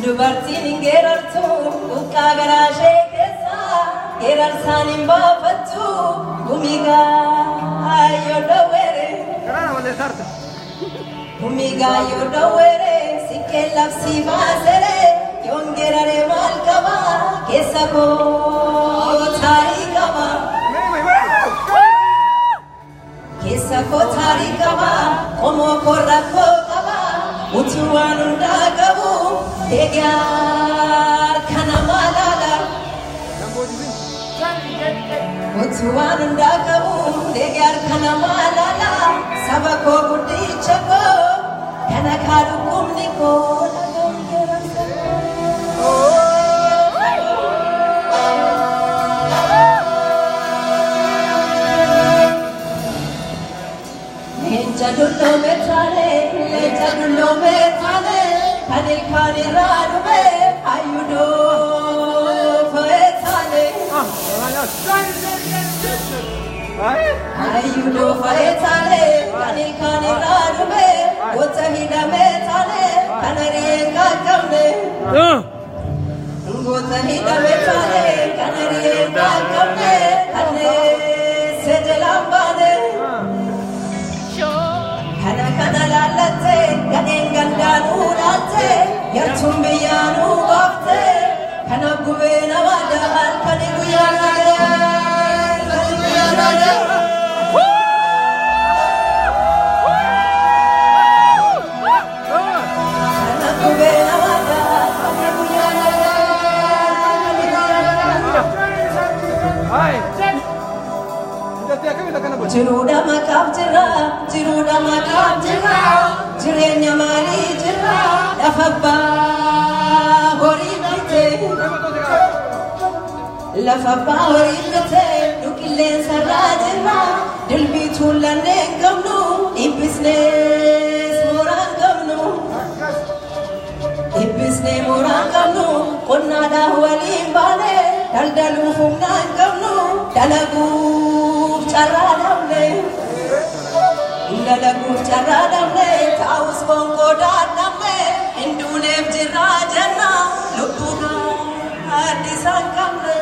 Dubartiin geerartu ukaa garaashee keessa geerarsaan hin baafattu gumigaa yoo dhawweere sikkee labsii baasere yoon geeraree maal qaba keessa koo taarii qaba qomoo koo rakkoo qaba utuu waan hundaa qabu Degar kana malala Utuan ndakabu degar kana malala Sabako budichako Kana karu kumniko Lechadullo metale Kani kani radube ayudo faetale ayudo faetale kani kani radube gotahida metale kanari engakamne gotahida metale kanari engakamne kanne sedelambane kana lalate ganen gandanu late yartum biyanu bafte kana gubena wadahan kani guyana kana gubena wadahan kani guyana hai Jiruda makam jira jirenya mali jira lafabba hori bite dukilleen sarraa jira dilbiitu lanneen qabnu ibbisnee mooraan qabnu qonnaadhaa waliin baane daldaluuf humnaan qabnu dalaguuf carraa dhabne ta'us bongoodhaan dhabne hinduuneef jirraa jenna lubbuudhaan addisaan qabne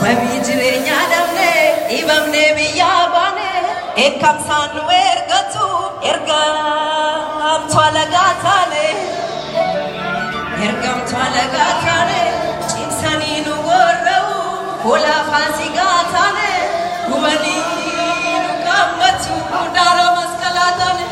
Wabi jirenya damne ibamne biyabane ekam sanu ergatu ergam twalagatane chinsani nu gorrau kola fasigatane gubani nu kamatu dara maskalatane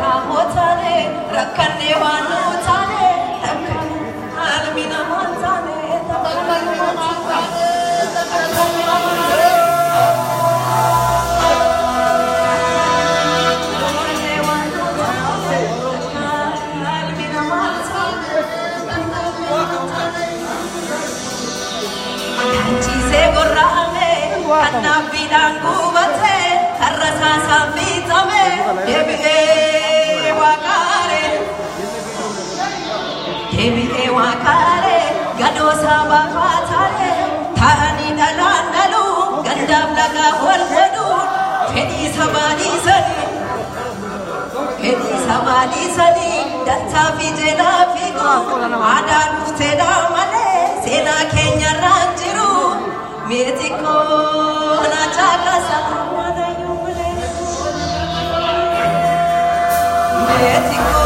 Ramotane, rakkanne waanotane, almina mantane, Kanchise gorrame, kanna bidang gubate, karrasa sambitame, Debi'e wakare gado sabafatare taani dalandalu gandam laga walwadu fedi samadi sani danta fijela figo ada dufte da male sena kenya ranjiru Mexico, na chakasa, Mexico.